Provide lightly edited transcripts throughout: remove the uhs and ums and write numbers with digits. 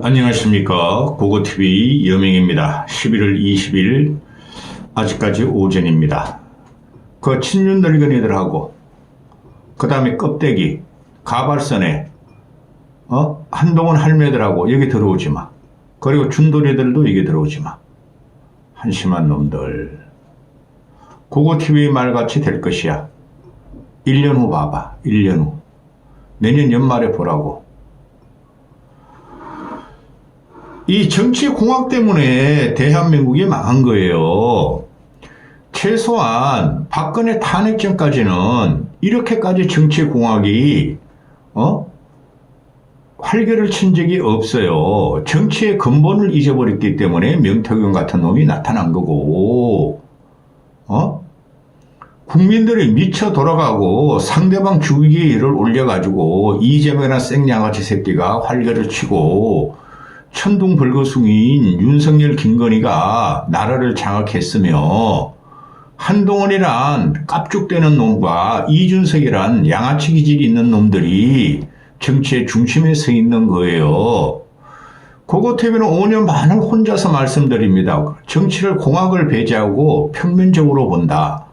안녕하십니까. 고고TV 여명입니다. 11월 20일 아직까지 오전입니다. 그 친윤 늙은이들하고 그 다음에 껍데기 가발선에 한동훈 할매들하고 여기 들어오지 마. 그리고 준돌이들도 여기 들어오지 마. 한심한 놈들. 고고TV 말같이 될 것이야. 1년 후 봐봐. 1년 후. 내년 연말에 보라고. 이 정치공학 때문에 대한민국이 망한 거예요. 최소한 박근혜 탄핵 전까지는 이렇게까지 정치공학이 활개를 친 적이 없어요. 정치의 근본을 잊어버렸기 때문에 명태균 같은 놈이 나타난 거고, 국민들이 미쳐 돌아가고 상대방 죽이기 일을 올려가지고 이재명이나 생양아치 새끼가 활개를 치고 천둥벌거숭이인 윤석열 김건희가 나라를 장악했으며 한동훈이란 깝죽대는 놈과 이준석이란 양아치 기질이 있는 놈들이 정치의 중심에 서 있는 거예요. 고고TV는 5년 반을 혼자서 말씀드립니다. 정치를 공학을 배제하고 평면적으로 본다.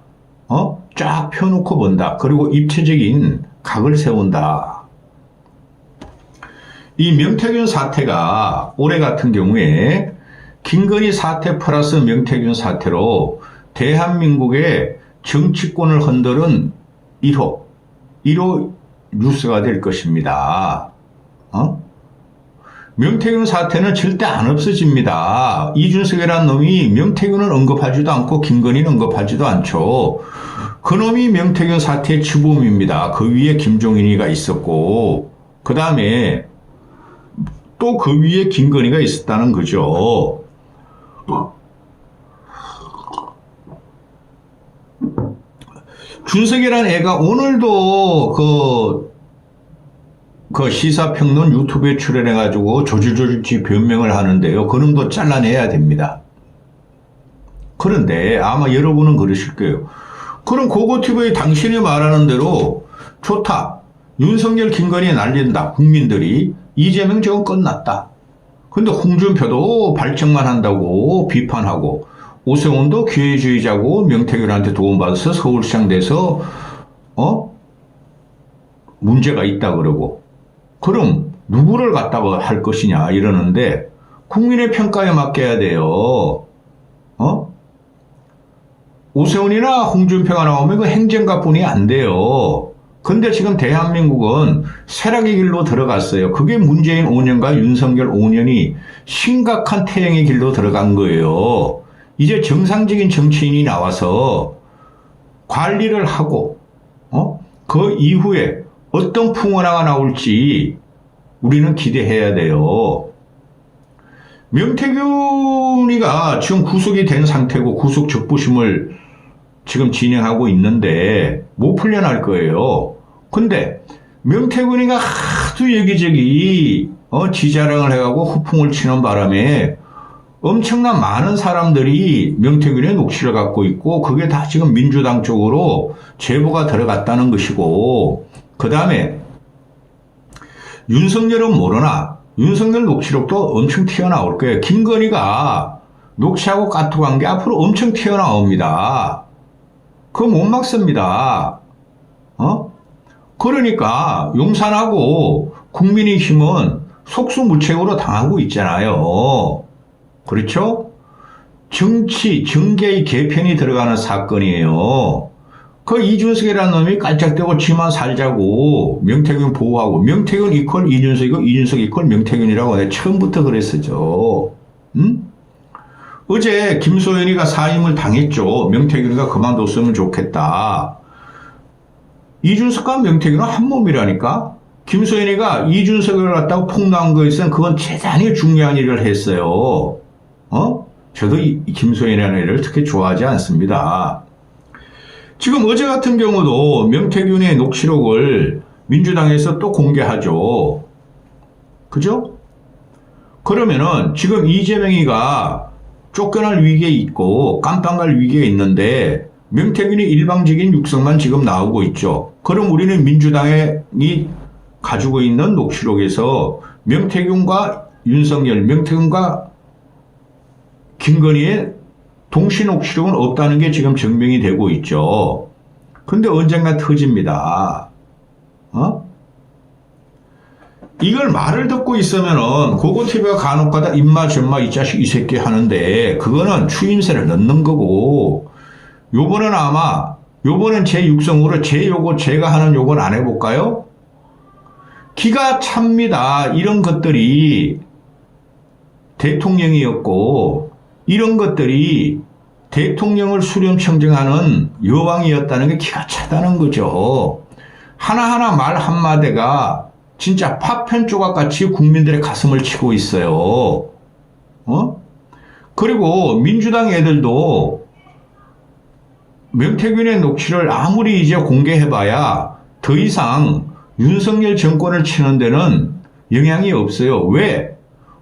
쫙 펴놓고 본다. 그리고 입체적인 각을 세운다. 이 명태균 사태가 올해 같은 경우에 김건희 사태 플러스 명태균 사태로 대한민국의 정치권을 흔드는 1호 뉴스가 될 것입니다. 명태균 사태는 절대 안 없어집니다. 이준석이라는 놈이 명태균을 언급하지도 않고 김건희는 언급하지도 않죠. 그놈이 명태균 사태의 주범입니다. 그 위에 김종인이가 있었고 그 다음에 또 그 위에 김건희가 있었다는 거죠. 준석이라는 애가 오늘도 그 시사평론 유튜브에 출연해가지고 조질조질지 변명을 하는데요. 그놈도 잘라내야 됩니다. 그런데 아마 여러분은 그러실 거예요. 그럼 고고TV에 당신이 말하는 대로 좋다. 윤석열 김건희 날린다. 국민들이. 이재명 저건 끝났다. 근데 홍준표도 발정만 한다고 비판하고 오세훈도 기회주의자고 명태균한테 도움받아서 서울시장 돼서 문제가 있다 그러고 그럼 누구를 갖다가 할 것이냐 이러는데 국민의 평가에 맡겨야 돼요. 오세훈이나 홍준표가 나오면 그 행정가뿐이 안 돼요. 근데 지금 대한민국은 쇠락의 길로 들어갔어요. 그게 문재인 5년과 윤석열 5년이 심각한 태행의 길로 들어간 거예요. 이제 정상적인 정치인이 나와서 관리를 하고 그 이후에 어떤 풍어나가 나올지 우리는 기대해야 돼요. 명태균이가 지금 구속이 된 상태고 구속 적부심을 지금 진행하고 있는데 못 풀려날 거예요. 근데 명태균이가 하도 여기저기 지자랑을 해가고 후풍을 치는 바람에 엄청난 많은 사람들이 명태균의 녹취를 갖고 있고 그게 다 지금 민주당 쪽으로 제보가 들어갔다는 것이고 그 다음에 윤석열은 모르나 윤석열 녹취록도 엄청 튀어나올 거예요. 김건희가 녹취하고 까투한 게 앞으로 엄청 튀어나옵니다. 그거 못 막습니다. 그러니까 용산하고 국민의힘은 속수무책으로 당하고 있잖아요. 그렇죠? 정치, 정계의 개편이 들어가는 사건이에요. 그 이준석이라는 놈이 깔짝대고 지만 살자고 명태균 보호하고 명태균 이퀄 이준석이고 이준석 이퀄 명태균이라고 내가 처음부터 그랬었죠. 어제 김소연이가 사임을 당했죠. 명태균이가 그만뒀으면 좋겠다. 이준석과 명태균은 한 몸이라니까. 김소연이가 이준석을 갖다가 폭로한 거에 있어서는 그건 대단히 중요한 일을 했어요. 저도 이 김소연이라는 애를 특히 좋아하지 않습니다. 지금 어제 같은 경우도 명태균의 녹취록을 민주당에서 또 공개하죠. 그죠? 그러면은 지금 이재명이가 쫓겨날 위기에 있고 깜빵 갈 위기에 있는데 명태균이 일방적인 육성만 지금 나오고 있죠. 그럼 우리는 민주당이 가지고 있는 녹취록에서 명태균과 윤석열, 명태균과 김건희의 동신옥치록은 없다는 게 지금 증명이 되고 있죠. 근데 언젠가 터집니다. 이걸 말을 듣고 있으면은 고고TV가 간혹가다 임마 전마 이 자식 이 새끼 하는데 그거는 추임새를 넣는 거고, 요번은 아마 요번엔 제 육성으로 제 요거 제가 하는 요건 안 해볼까요? 기가 찹니다. 이런 것들이 대통령이었고 이런 것들이 대통령을 수렴청정하는 여왕이었다는 게 기가 차다는 거죠. 하나하나 말 한마디가 진짜 파편 조각같이 국민들의 가슴을 치고 있어요. 그리고 민주당 애들도 명태균의 녹취를 아무리 이제 공개해봐야 더 이상 윤석열 정권을 치는 데는 영향이 없어요. 왜?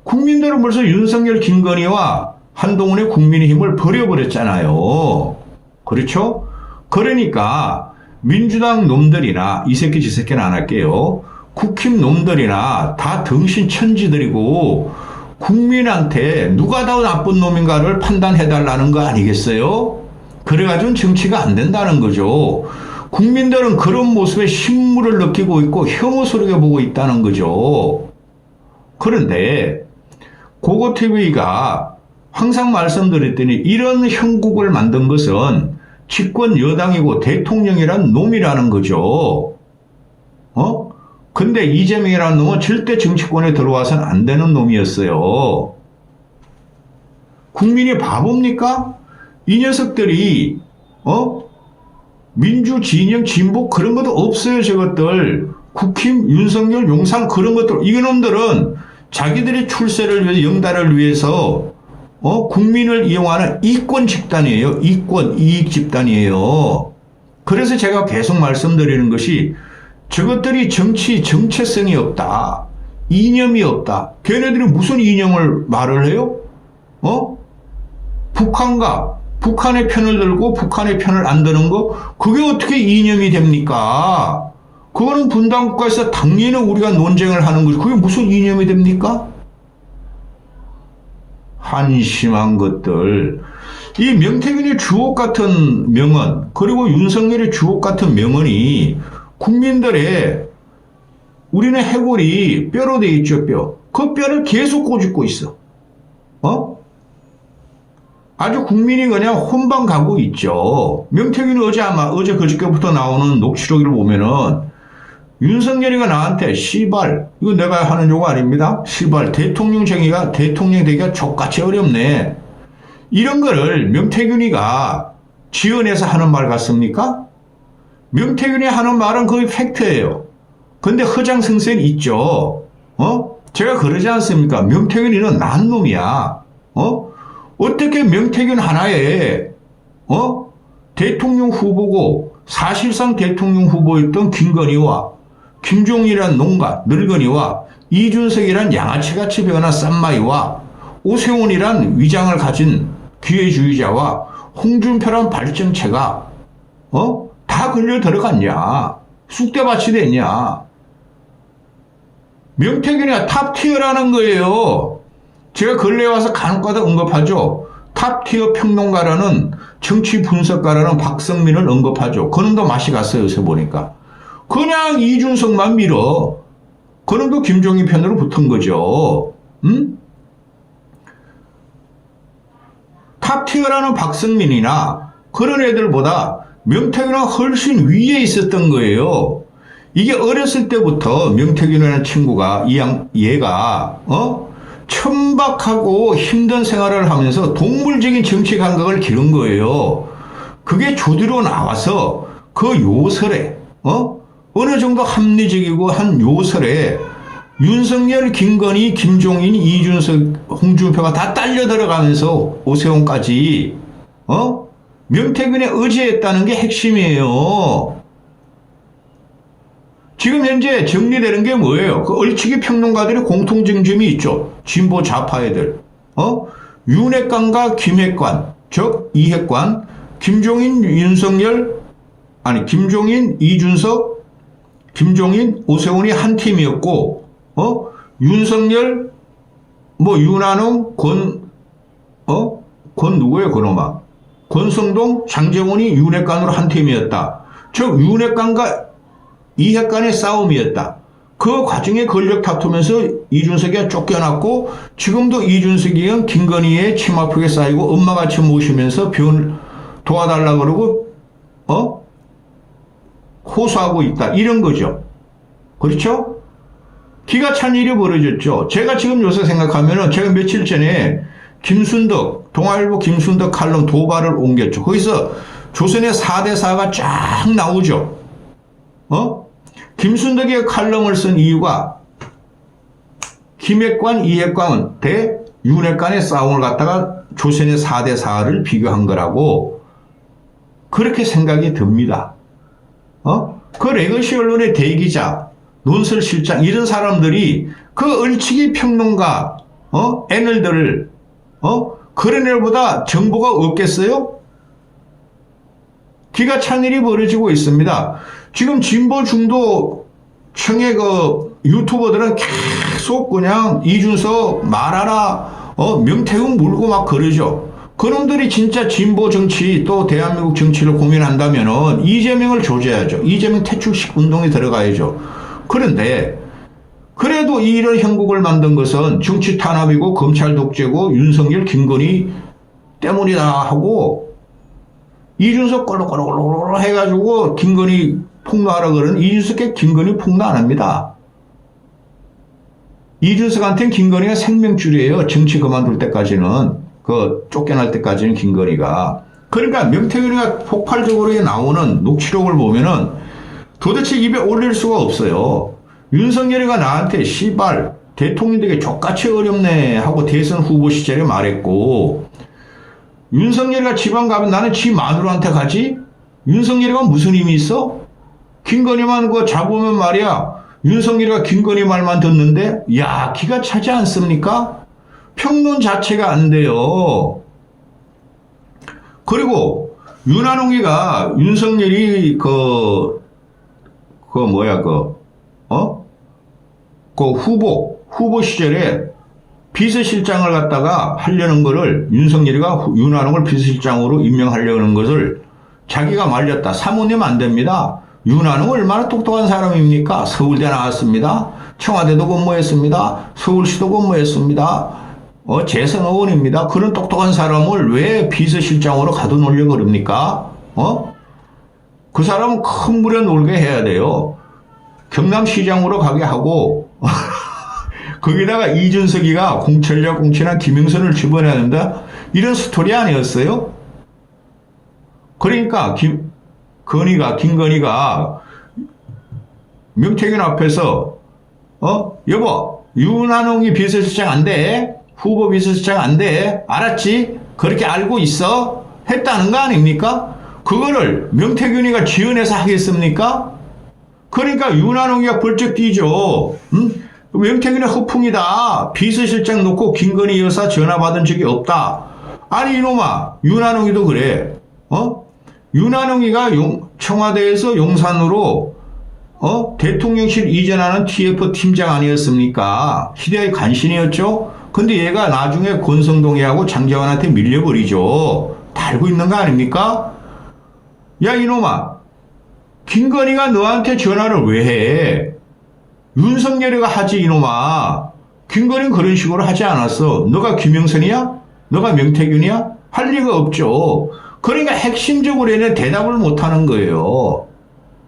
국민들은 벌써 윤석열, 김건희와 한동훈의 국민의힘을 버려버렸잖아요. 그렇죠? 그러니까 민주당 놈들이나 이 새끼 저 새끼는 안 할게요. 국힘 놈들이나 다 등신천지들이고 국민한테 누가 더 나쁜 놈인가를 판단해달라는 거 아니겠어요? 그래가지고는 정치가 안 된다는 거죠. 국민들은 그런 모습에 신물을 느끼고 있고 혐오스럽게 보고 있다는 거죠. 그런데 고고TV가 항상 말씀드렸더니 이런 형국을 만든 것은 집권 여당이고 대통령이란 놈이라는 거죠. 근데 이재명이라는 놈은 절대 정치권에 들어와서는 안 되는 놈이었어요. 국민이 바보입니까? 이 녀석들이 민주, 진영, 진보 그런 것도 없어요. 저것들 국힘, 윤석열, 용산 그런 것들, 이놈들은 자기들의 출세를 위해서, 영달을 위해서 국민을 이용하는 이권 집단이에요. 이권, 이익 집단이에요. 그래서 제가 계속 말씀드리는 것이 저것들이 정체성이 없다. 이념이 없다. 걔네들이 무슨 이념을 말을 해요? 북한과 북한의 편을 들고 북한의 편을 안 드는 거, 그게 어떻게 이념이 됩니까? 그거는 분단국가에서 당연히 우리가 논쟁을 하는 거지. 그게 무슨 이념이 됩니까? 한심한 것들. 이 명태균의 주옥 같은 명언, 그리고 윤석열의 주옥 같은 명언이 국민들의, 우리는 해골이 뼈로 돼 있죠, 뼈. 그 뼈를 계속 꼬집고 있어. 아주 국민이 그냥 혼방 가고 있죠. 명태균이 어제 그저께부터 나오는 녹취록을 보면은 윤석열이가 나한테 시발, 이거 내가 하는 요거 아닙니다. 시발, 대통령 되기가 족같이 어렵네. 이런 거를 명태균이가 지어내서 하는 말 같습니까? 명태균이 하는 말은 거의 팩트예요. 근데 허장성세는 있죠. 제가 그러지 않습니까? 명태균이는 난 놈이야. 어떻게 명태균 하나에 대통령 후보고 사실상 대통령 후보였던 김건희와 김종인이란 농가 늙은이와 이준석이란 양아치같이 변한 쌈마이와 오세훈이란 위장을 가진 기회주의자와 홍준표란 발정체가 다 걸려 들어갔냐? 쑥대밭이 됐냐? 명태균이 탑티어라는 거예요. 제가 근래에 와서 간혹가다 언급하죠. 탑티어 평론가라는 정치 분석가라는 박성민을 언급하죠. 그놈도 맛이 갔어요. 요새 보니까. 그냥 이준석만 밀어. 그놈도 김종인 편으로 붙은 거죠. 탑티어라는 박성민이나 그런 애들보다 명태균은 훨씬 위에 있었던 거예요. 이게 어렸을 때부터 명태균이라는 친구가 얘가 천박하고 힘든 생활을 하면서 동물적인 정치 감각을 기른 거예요. 그게 조디로 나와서 그 요설에 어느 정도 합리적이고 한 요설에 윤석열, 김건희, 김종인, 이준석, 홍준표가 다 딸려 들어가면서 오세훈까지 명태균에 의지했다는 게 핵심이에요. 지금 현재 정리되는 게 뭐예요? 그 얼치기 평론가들의 공통점이 있죠. 진보 좌파 애들. 윤핵관과 김핵관, 즉 이핵관, 김종인, 이준석, 김종인, 오세훈이 한 팀이었고, 윤석열, 뭐 윤한홍, 권 누구예요, 그놈아? 권성동, 장제원이 윤핵관으로 한 팀이었다. 즉 윤핵관과 이핵관의 싸움이었다. 그 과정에 권력 다투면서 이준석이가 쫓겨났고 지금도 이준석이는 김건희의 치마폭에 쌓이고 엄마같이 모시면서 도와달라 그러고 호소하고 있다. 이런 거죠. 그렇죠? 기가 찬 일이 벌어졌죠. 제가 지금 요새 생각하면은 제가 며칠 전에 김순덕, 동아일보 김순덕 칼럼 도발을 옮겼죠. 거기서 조선의 4대4가 쫙 나오죠. 김순덕의 칼럼을 쓴 이유가 김핵관, 이핵관 대 윤핵관의 싸움을 갖다가 조선의 4대4를 비교한 거라고 그렇게 생각이 듭니다. 그 레거시 언론의 대기자, 논설실장 이런 사람들이 그 얼치기 평론가, 애널들을 그런 애보다 정보가 없겠어요? 기가 찬 일이 벌어지고 있습니다. 지금 진보 중도 청의 그 유튜버들은 계속 그냥 이준석 말하라, 명태균 물고 막 그러죠. 그놈들이 진짜 진보 정치 또 대한민국 정치를 고민한다면은 이재명을 조져야죠. 이재명 퇴출식 운동에 들어가야죠. 그런데 그래도 이런 형국을 만든 것은 정치 탄압이고 검찰 독재고 윤석열, 김건희 때문이다 하고 이준석 꼴록꼴록꼴록 해가지고 김건희 폭로하라 그러는 이준석께 김건희 폭로 안 합니다. 이준석한테는 김건희가 생명줄이에요. 정치 그만둘 때까지는. 쫓겨날 때까지는 김건희가. 그러니까 명태균이가 폭발적으로 나오는 녹취록을 보면은 도대체 입에 올릴 수가 없어요. 윤석열이가 나한테 씨발 대통령 되게 족같이 어렵네 하고 대선 후보 시절에 말했고 윤석열이가 지방 가면 나는 지 마누라한테 가지? 윤석열이가 무슨 힘이 있어? 김건희만 잡으면 말이야 윤석열이가 김건희 말만 듣는데 야 기가 차지 않습니까? 평론 자체가 안 돼요. 그리고 윤한홍이가 윤석열이 후보 시절에 비서실장을 갖다가 하려는 거를 윤석열이가 윤한홍을 비서실장으로 임명하려는 것을 자기가 말렸다. 사모님 안 됩니다. 윤한홍 얼마나 똑똑한 사람입니까? 서울대 나왔습니다. 청와대도 근무했습니다. 서울시도 근무했습니다. 재선 의원입니다. 그런 똑똑한 사람을 왜 비서실장으로 가둬놓으려고 그럽니까? 그 사람은 큰 물에 놀게 해야 돼요. 경남시장으로 가게 하고 거기다가 이준석이가 공천력 공천한 김영선을 집어내야 된다? 이런 스토리 아니었어요? 그러니까 김건희가 명태균 앞에서 여보 윤한홍이 비서실장 안 돼? 후보 비서실장 안 돼? 알았지? 그렇게 알고 있어? 했다는 거 아닙니까? 그거를 명태균이가 지원해서 하겠습니까? 그러니까 윤한홍이가 벌쩍 뛰죠. 명태균의 허풍이다. 비서실장 놓고 김건희 여사 전화 받은 적이 없다. 아니 이놈아 윤한홍이도 그래. 윤한홍이가 청와대에서 용산으로 대통령실 이전하는 TF 팀장 아니었습니까? 희대의 간신이었죠. 근데 얘가 나중에 권성동이하고 장제원한테 밀려버리죠. 다 알고 있는 거 아닙니까? 야 이놈아 김건희가 너한테 전화를 왜 해? 윤석열이가 하지 이놈아. 김건희는 그런 식으로 하지 않았어. 너가 김영선이야? 너가 명태균이야? 할 리가 없죠. 그러니까 핵심적으로 얘는 대답을 못하는 거예요.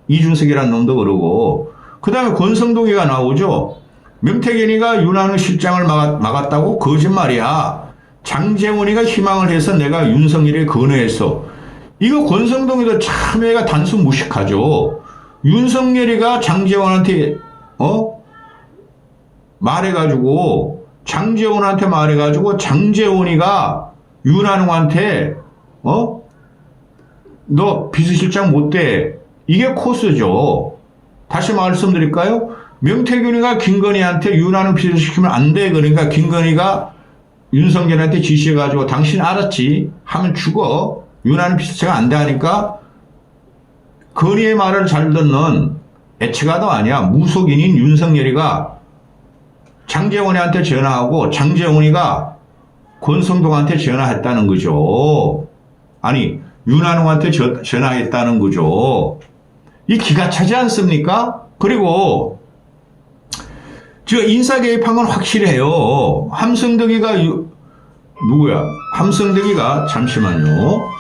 이준석이라는 놈도 그러고. 그 다음에 권성동이가 나오죠. 명태균이가 윤한홍 실장을 막았다고? 거짓말이야. 장제원이가 희망을 해서 내가 윤석열에 건의했어. 이거 권성동이도 참 애가 단순 무식하죠. 윤석열이가 장제원한테 말해가지고 장제원한테 말해가지고 장제원이가 윤한홍한테 너 비서실장 못 돼. 이게 코스죠. 다시 말씀드릴까요? 명태균이가 김건희한테 윤한홍 비서시키면 안 돼. 그러니까 김건희가 윤석열한테 지시해가지고 당신 알았지? 하면 죽어. 윤한홍 비서가 안 돼 하니까 건희의 말을 잘 듣는 애처가도 아니야. 무속인인 윤석열이가 장제원이한테 전화하고 장제원이가 권성동한테 전화했다는 거죠. 아니 윤한홍한테 전화했다는 거죠. 이 기가 차지 않습니까? 그리고 저 인사 개입한 건 확실해요. 함성덕이가 누구야? 함성덕이가 잠시만요.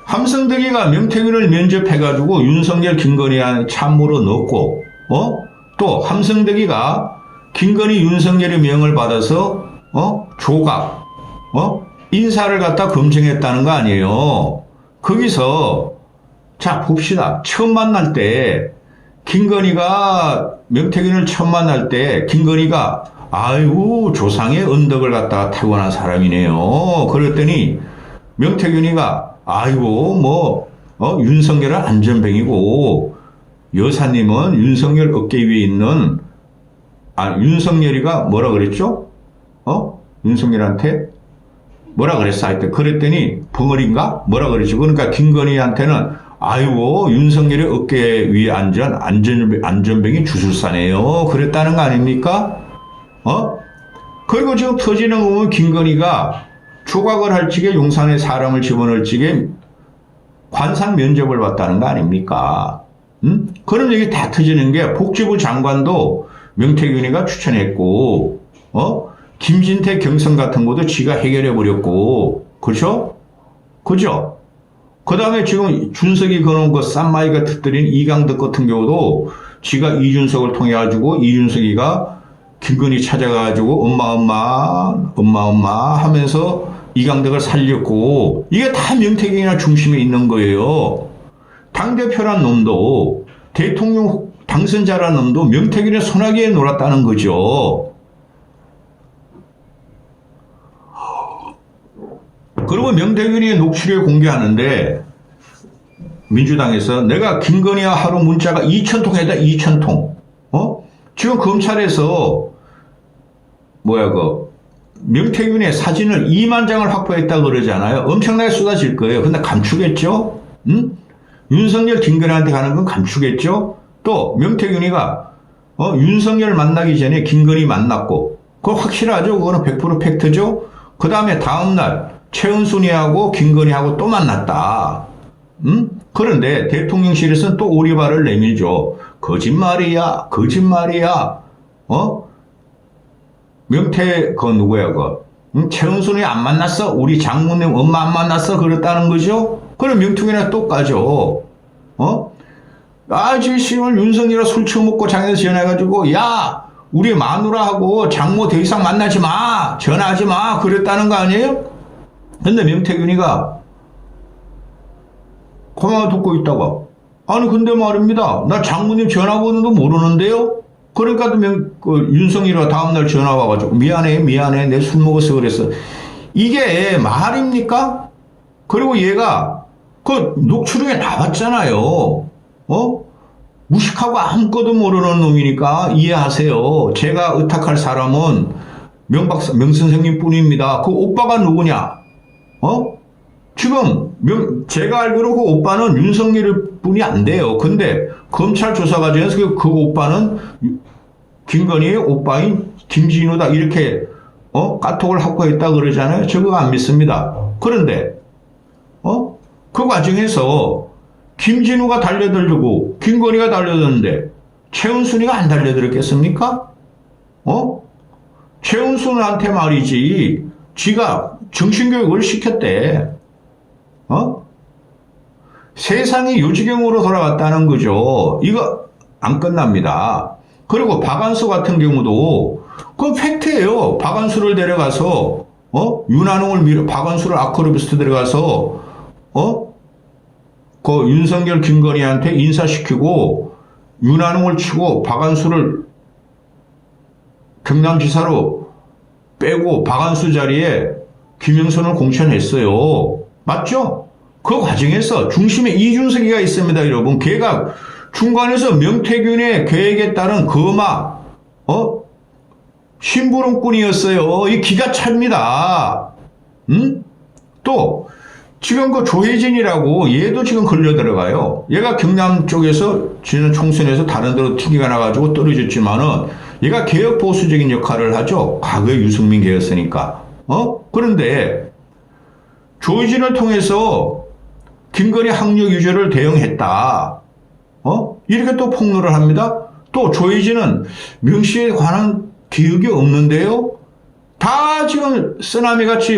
함성덕이가 명태균을 면접해가지고 윤석열 김건희한테 참모로 넣고 또 함성덕이가 김건희 윤석열의 명을 받아서 조각 인사를 갖다 검증했다는 거 아니에요. 거기서 자 봅시다. 처음 만날 때 김건희가 명태균을 처음 만날 때 김건희가 아이고 조상의 언덕을 갖다가 타고난 사람이네요. 그랬더니 명태균이가 아이고 뭐 윤석열은 안전뱅이고 여사님은 윤석열 어깨 위에 있는 윤석열이가 뭐라 그랬죠? 윤석열한테 뭐라 그랬어? 하여튼 그랬더니 벙어리인가? 뭐라 그랬죠? 그러니까 김건희한테는 아이고 윤석열의 어깨 위에 안전뱅이 주술사네요. 그랬다는 거 아닙니까? 그리고 지금 터지는 거 보면 김건희가 조각을 할 적에 용산에 사람을 집어넣을 적에 관상 면접을 받다는 거 아닙니까? 그런 얘기 다 터지는 게 복지부 장관도 명태균이가 추천했고 김진태 경선 같은 것도 지가 해결해버렸고 그렇죠? 그죠? 그 다음에 지금 준석이 거놓은 거 쌈마이가 터뜨린 이강덕 같은 경우도 지가 이준석을 통해 가지고 이준석이가 김건희 찾아가지고 엄마 하면서 이강덕을 살렸고 이게 다 명태균이나 중심에 있는 거예요. 당대표란 놈도 대통령 당선자란 놈도 명태균의 손아귀에 놀았다는 거죠. 그리고 명태균이 녹취를 공개하는데 민주당에서 내가 김건희와 하루 문자가 2,000통 했다. 2,000통. 지금 검찰에서 명태균의 사진을 2만 장을 확보했다 그러잖아요. 엄청나게 쏟아질 거예요. 근데 감추겠죠? 윤석열 김건희한테 가는 건 감추겠죠? 또 명태균이가 윤석열 만나기 전에 김건희 만났고 그거 확실하죠? 그거는 100% 팩트죠? 그 다음에 다음날 최은순이하고 김건희하고 또 만났다. 그런데 대통령실에서는 또 오리발을 내밀죠. 거짓말이야. 최은순이 안 만났어? 우리 장모님 엄마 안 만났어? 그랬다는 거죠? 그럼 명태균이나 또 까죠. 지금 윤석열이랑 술 처먹고 장에서 전화해가지고 야 우리 마누라하고 장모 더 이상 만나지 마. 전화하지 마. 그랬다는 거 아니에요? 근데 명태균이가 그만 듣고 있다가 아니 근데 말입니다. 나 장모님 전화번호도 모르는데요. 그러니까 윤석열이가 다음날 전화 와가지고 미안해 내 술 먹었어 그랬어. 이게 말입니까? 그리고 얘가 그 녹취록에 나왔잖아요. 무식하고 아무것도 모르는 놈이니까 이해하세요. 제가 의탁할 사람은 명선생님 뿐입니다. 그 오빠가 누구냐? 지금 제가 알기로 그 오빠는 윤석열 뿐이 안 돼요. 근데 검찰 조사 과정에서 그 오빠는 김건희의 오빠인 김진우다 이렇게 카톡을 확보했다 그러잖아요. 저거 안 믿습니다. 그런데 그 과정에서 김진우가 달려들고 김건희가 달려드는데 최은순이가 안 달려들었겠습니까? 최은순한테 말이지 지가 정신교육을 시켰대. 세상이 요지경으로 돌아갔다는 거죠. 이거 안 끝납니다. 그리고 박안수 같은 경우도 그 팩트예요. 박안수를 데려가서 윤한홍을 박안수를 아크로비스트 데려가서 그 윤석열 김건희한테 인사시키고 윤한홍을 치고 박안수를 경남지사로 빼고 박안수 자리에 김영선을 공천했어요. 맞죠? 그 과정에서 중심에 이준석이가 있습니다, 여러분. 걔가 중간에서 명태균의 계획에 따른 거마, 심부름꾼이었어요. 이 기가 찹니다. 또 지금 그 조혜진이라고 얘도 지금 걸려 들어가요. 얘가 경남 쪽에서 지난 총선에서 다른 데로 튕기가 나가지고 떨어졌지만은 얘가 개혁 보수적인 역할을 하죠. 과거에 유승민 개였으니까. 그런데 조혜진을 통해서 김건희 학력 유죄를 대응했다. 이렇게 또 폭로를 합니다. 또 조혜진은 명 씨에 관한 기억이 없는데요. 다 지금 쓰나미 같이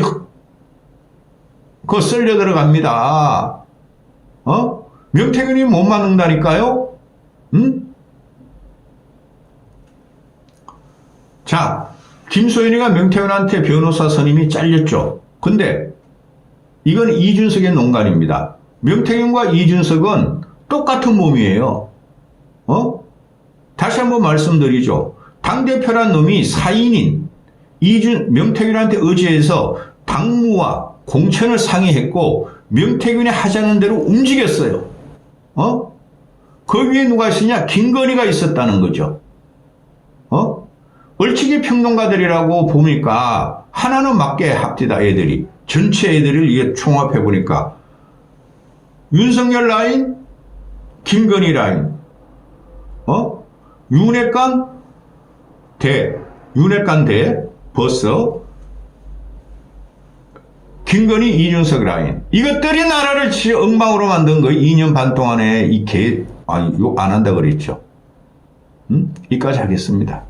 쓸려 들어갑니다. 명태균이 못 막는다니까요? 자, 김소연이가 명태균한테 변호사 선임이 잘렸죠. 근데 이건 이준석의 농간입니다. 명태균과 이준석은 똑같은 몸이에요. 다시 한번 말씀드리죠. 당대표란 놈이 사인인 명태균한테 의지해서 당무와 공천을 상의했고 명태균이 하자는 대로 움직였어요. 그 위에 누가 있었냐? 김건희가 있었다는 거죠. 얼치기 평론가들이라고 보니까 하나는 맞게 합디다 애들이. 전체 애들을 이게 총합해 보니까 윤석열 라인, 김건희 라인, 윤핵관 대 벌써 김건희, 이준석 라인. 이것들이 나라를 엉망으로 만든 거 2년 반 동안에 욕 안 한다 그랬죠. 여기까지 하겠습니다.